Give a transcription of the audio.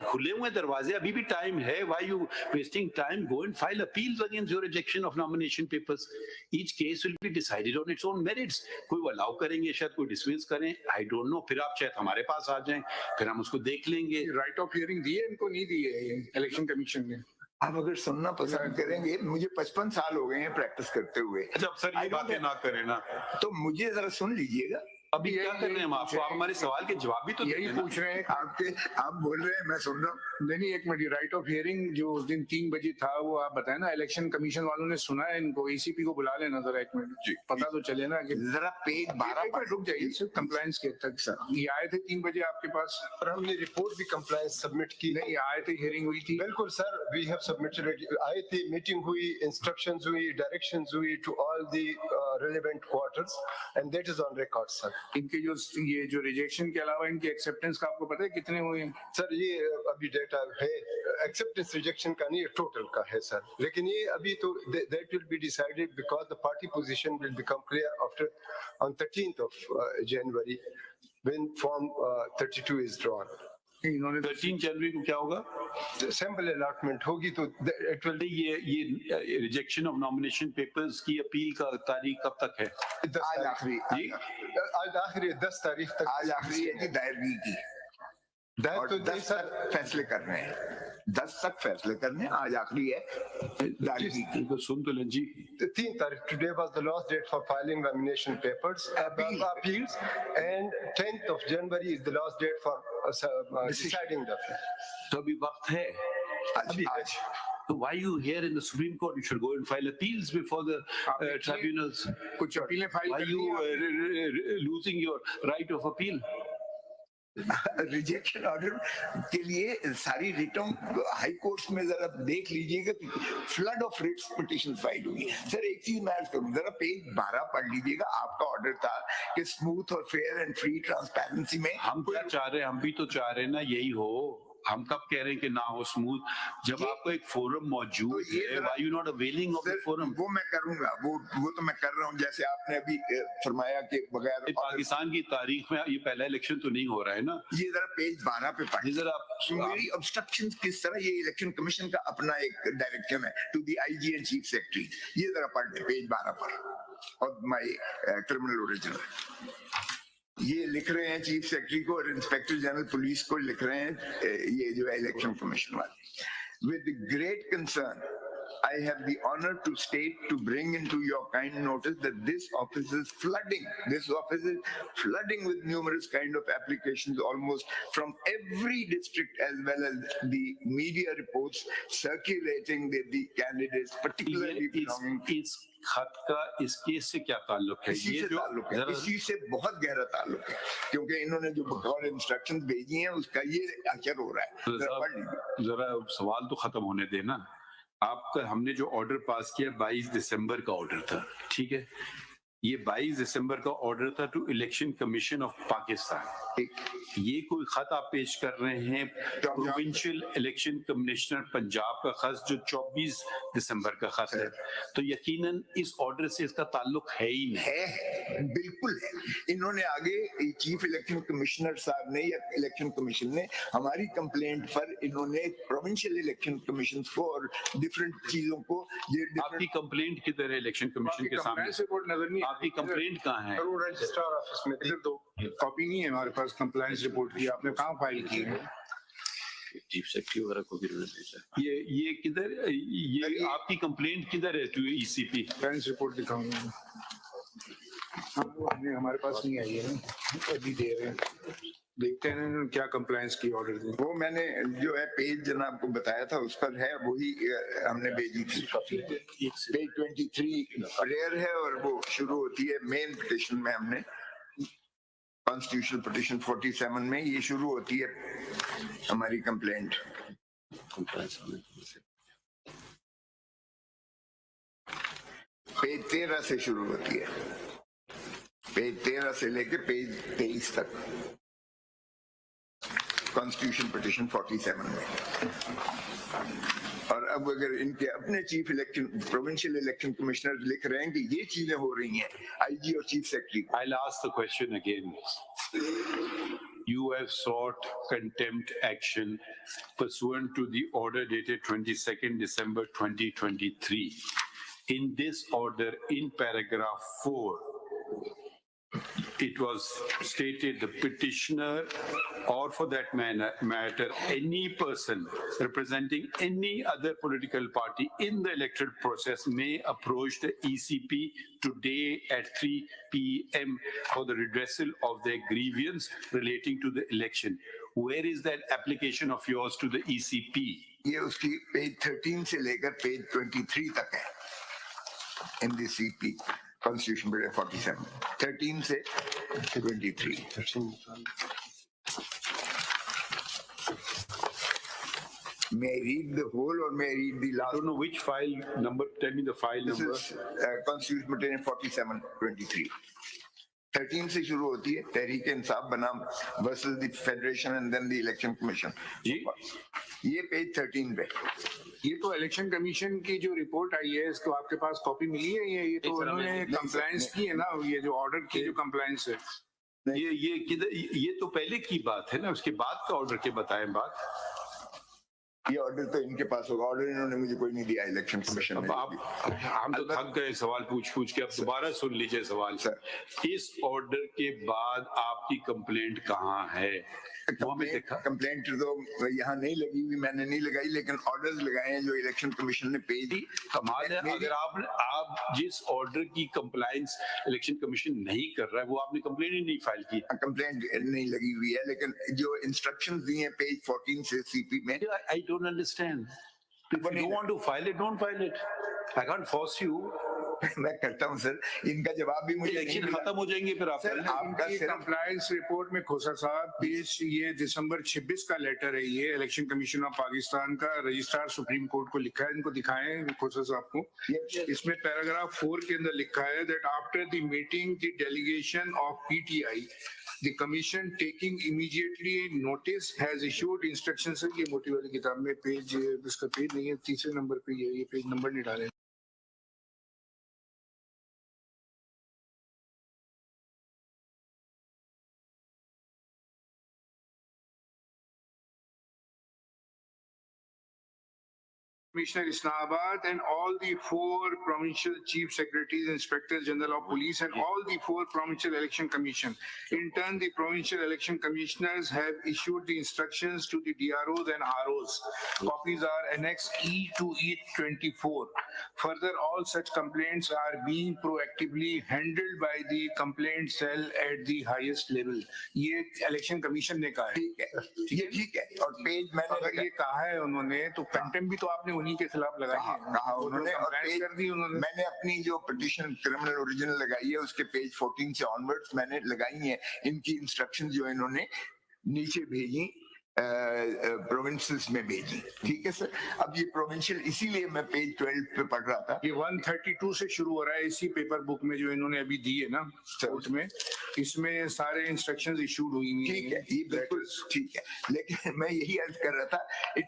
खुले हुए दरवाजे, अभी भी टाइम है. Why you wasting time? Go and file appeals against your rejection of nomination papers. Each case will be decided on its own merits. कोई वो allow करेंगे, शायद कोई dismiss करें, I don't know. फिर आप शायद हमारे पास आ जाएं, फिर हम उसको देख लेंगे. राइट ऑफ हियरिंग दी है इनको, नहीं दी है इलेक्शन कमीशन ने? आप अगर सुनना पसंद करेंगे, मुझे 55 साल हो गए हैं प्रैक्टिस करते हुए. अच्छा सर, ये बातें ना करें ना, तो मुझे जरा सुन लीजिएगा. अभी क्या कर रहे हैं हम? आपको आप हमारे सवाल के जवाब भी तो यही पूछ रहे हैं. आप बोल रहे हैं, मैं सुन रहा हूँ. नहीं, एक मिनट. राइट ऑफ हियरिंग जो उस दिन 3 बजे था, वो आप बताएं ना. इलेक्शन कमीशन वालों ने सुना है इनको? ईसीपी को बुला लेना जरा, एक मिनट, पता तो चले ना कि जरा पेज 12 पर रुक जाइए. कंप्लायंस के तक सर ये आए थे 3 बजे आपके पास, और हमने रिपोर्ट भी कंप्लायंस सबमिट की. नहीं आए थे, हियरिंग हुई थी? बिल्कुल सर, वी हैव सबमिटेड. आए थे, मीटिंग हुई, इंस्ट्रक्शंस हुई, डायरेक्शंस हुई to all the relevant quarters, and that is on record sir. इनके ये जो रिजेक्शन के अलावा इनके एक्सेप्टेंस का आपको पता है कितने हुए हैं? सर ये अभी डेटा है, एक्सेप्टेंस रिजेक्शन का नहीं, टोटल का है सर. लेकिन ये अभी तो that will be decided because the party position will become clear after on 13th of January when form 32 is drawn. इन्होंने 13 जनवरी को क्या होगा? सैंपल अलॉटमेंट होगी तो इट विल. ये रिजेक्शन ऑफ नॉमिनेशन पेपर्स की अपील का तारीख कब तक है? आज आखिरी, आज आखिरी 10 तारीख तक. आज आखिरी है कि दायरगी की, और 10 तक फैसले कर रहे हैं. 10 तक फैसले करने, आज आखिरी है दायरगी की. तो सुन तो लें जी. 3 तारीख, today was the last date for filing nomination papers, appeals, and 10th of January is the last date for deciding the. तो अभी वक्त है. आज So why you here in the Supreme Court? You should go and file appeals before the tribunals. कुछ अपीलें file Why कर you losing your right of appeal? Rejection order के लिए सारी रिटों हाई कोर्ट्स में जरा देख लीजिएगा कि flood of writs petition file हुई. सर एक चीज मैं अर्ज करूं, जरा पेज 12 पढ़ लीजिएगा. आपका ऑर्डर था कि स्मूथ और फेयर एंड फ्री ट्रांसपेरेंसी में. हम क्या चाह रहे हैं? हम भी तो चाह रहे हैं ना यही हो. हम कब कह रहे हैं कि ना हो स्मूथ, जब आपको एक फोरम मौजूद है. Why you not availing of the forum? वो मैं करूंगा, वो तो मैं कर रहा हूँ. जैसे आपने अभी फरमाया कि बगैर पाकिस्तान की तारीख में ये पहला इलेक्शन तो नहीं हो रहा है ना. ये जरा पेज 12 पे पढ़िए जरा. मेरी ऑब्स्ट्रक्शन किस तरह, ये इलेक्शन कमीशन का अपना एक डायरेक्शन है to the IG and chief secretary. ये जरा पढ़ ले पेज 12 पर, और माय क्रिमिनल ओरिजिनल. ये लिख रहे हैं चीफ सेक्रेटरी को और इंस्पेक्टर जनरल पुलिस को लिख रहे हैं, ये जो है इलेक्शन कमीशन वाले. With great concern I have the honor to state, to bring into your kind notice that this office is flooding with numerous kind of applications almost from every district, as well as the media reports circulating that the candidates particularly belonging. इस खत का इस case से क्या ताल्लुक है? इसी से ताल्लुक है, इसी से बहुत गहरा ताल्लुक है, क्योंकि इन्होंने जो बकौल इंस्ट्रक्शंस भेजी हैं उसका ये असर हो रहा है. जरा सवाल तो खत्म होने देना. आपका हमने जो ऑर्डर पास किया 22 दिसंबर का ऑर्डर था, ठीक है. ये 22 दिसंबर का ऑर्डर था to election commission of Pakistan. ये कोई खत आप पेश कर रहे हैं प्रोविंशियल इलेक्शन कमिश्नर पंजाब का खत जो 24 दिसंबर का खत है, तो यकीनन इस ऑर्डर से इसका ताल्लुक है ही नहीं. है, बिल्कुल है. इन्होंने आगे चीफ इलेक्शन कमिश्नर साहब ने या इलेक्शन कमीशन ने हमारी कंप्लेंट पर इन्होंने प्रोविंशियल इलेक्शन कमीशन को और डिफरेंट चीजों को. आपकी कंप्लेंट किधर है इलेक्शन कमीशन के सामने? आपकी कंप्लेंट कहाँ है? रजिस्ट्रार ऑफिस में. इधर तो कॉपी नहीं है हमारे पास कंप्लायंस रिपोर्ट की. आपने कहाँ फाइल की है? चीफ सेक्रेटरी वगैरह को भी भेजा. ये किधर, ये आपकी कंप्लेंट किधर है टू ईसीपी? कंप्लायंस रिपोर्ट दिखाऊंगा. हमारे पास नहीं आई है, अभी दे रहे हैं. देखते हैं क्या कंप्लायंस की ऑर्डर दी. वो मैंने जो है पेज जनाब को बताया था उस पर है, वही हमने भेजी थी. पेज 23 रेयर है और वो शुरू होती है मेन पिटिशन में. हमने कॉन्स्टिट्यूशनल पिटिशन 47 में ये शुरू होती है हमारी कंप्लेंट. पेज 13 से शुरू होती है, पेज 13 से लेके पेज 23 तक कॉन्स्टिट्यूशन पिटिशन 47 में. और अब अगर इनके अपने chief election provincial election commissioner लिख रहे हैं कि ये चीजें हो रही हैं, आईजी और chief secretary. I'll ask the question again. you have sought contempt action pursuant to the order dated 22nd December 2023. In this order, in paragraph 4, it was stated the petitioner, or for that matter, any person representing any other political party in the electoral process may approach the ECP today at 3 p.m. for the redressal of their grievance relating to the election. Where is that application of yours to the ECP? ये उसकी page 13 से लेकर page 23 तक है in the CP Constitution Bill 47, 13 से 23. May I read the whole or may I read the I last? don't know which file number. Tell me the file This number. is Constitution Bill 47, 23. 13 से शुरू होती है तहरीक इंसाफ बनाम versus the federation and then the election commission. जी ये page 13 पे. ये तो इलेक्शन कमीशन की जो रिपोर्ट आई है इसको आपके पास कॉपी मिली है? ये तो उन्होंने कंप्लायंस की है ना, ये जो ऑर्डर की जो कंप्लायंस है. ये किधर, ये तो पहले की बात है ना, उसके बाद का ऑर्डर के बताएं बात. ये ऑर्डर तो इनके पास होगा. ऑर्डर इन्होंने मुझे कोई नहीं दिया इलेक्शन कमीशन अब ने. आप, हम तो थक गए सवाल पूछ के. अब दोबारा सुन लीजिए सवाल. इस ऑर्डर के बाद आपकी कंप्लेंट कहाँ है? वो हमें देखा. कंप्लेंट तो यहाँ नहीं लगी हुई, मैंने नहीं लगाई, लेकिन ऑर्डर्स लगाए हैं जो इलेक्शन कमीशन ने पेश दी. कमाल है, अगर आप जिस ऑर्डर की कंप्लायंस इलेक्शन कमीशन नहीं कर रहा है वो आपने कंप्लेंट ही नहीं फाइल की. कंप्लेंट नहीं लगी हुई है, लेकिन जो इंस्ट्रक्शंस दी हैं पेज 14 से सीपी में. I don't understand. If you don't want to file it, don't file it. I can't force you. मैं करता हूँ सर. इनका जवाब भी मुझे नहीं इलेक्शन मिला. खत्म हो जाएंगे फिर आप. सर आपका आपकी सिर्फ- कंप्लायंस रिपोर्ट में खोसा साहब पेज ये दिसंबर 26 का लेटर है. ये इलेक्शन कमीशन ऑफ पाकिस्तान का रजिस्ट्रार सुप्रीम कोर्ट को लिखा है. इनको दिखाएं खोसा साहब को. इसमें पैराग्राफ 4 के अंदर लिखा है that after the meeting the delegation of PTI the commission taking immediately notice has issued instructions. ये मोटी वाली किताब में पेज, इसका पेज नहीं है, तीसरे नंबर पे ये पेज नंबर नहीं डाले. Commissioner Islamabad and all the 4 provincial chief secretaries, inspectors general of police and all the 4 provincial election commission. In turn, the provincial election commissioners have issued the instructions to the DROs and ROs. Copies are annexed E to E24. Further, all such complaints are being proactively handled by the complaint cell at the highest level. ये election commission ने कहा है. ठीक है, ये ठीक है. और पेज मैंने अगर ये कहा है उन्होंने तो कंटेम्प्ट भी तो आपने उन्हीं के खिलाफ लगाई है. कहा उन्होंने. और कंप्लेंट कर दी उन्होंने. मैंने अपनी जो पिटीशन क्रिमिनल ओरिजिनल लगाई है उसके पेज 14 से ऑनवर्ड्स मैंने लगाई है. इनकी इंस्ट्रक्शन जो इन्होंने नीचे भेजी प्रोविंसेस में भेजी. ठीक है सर. अब ये प्रोविंशियल, इसीलिए मैं पेज 12 पे पढ़ रहा था. ये 132 से शुरू हो रहा है इसी पेपर बुक में जो इन्होंने अभी दी है ना कोर्ट में. इसमें सारे इंस्ट्रक्शंस इशूड हुई हुई ठीक है, ये बिल्कुल ठीक है. लेकिन मैं यही अर्ज कर रहा था, इट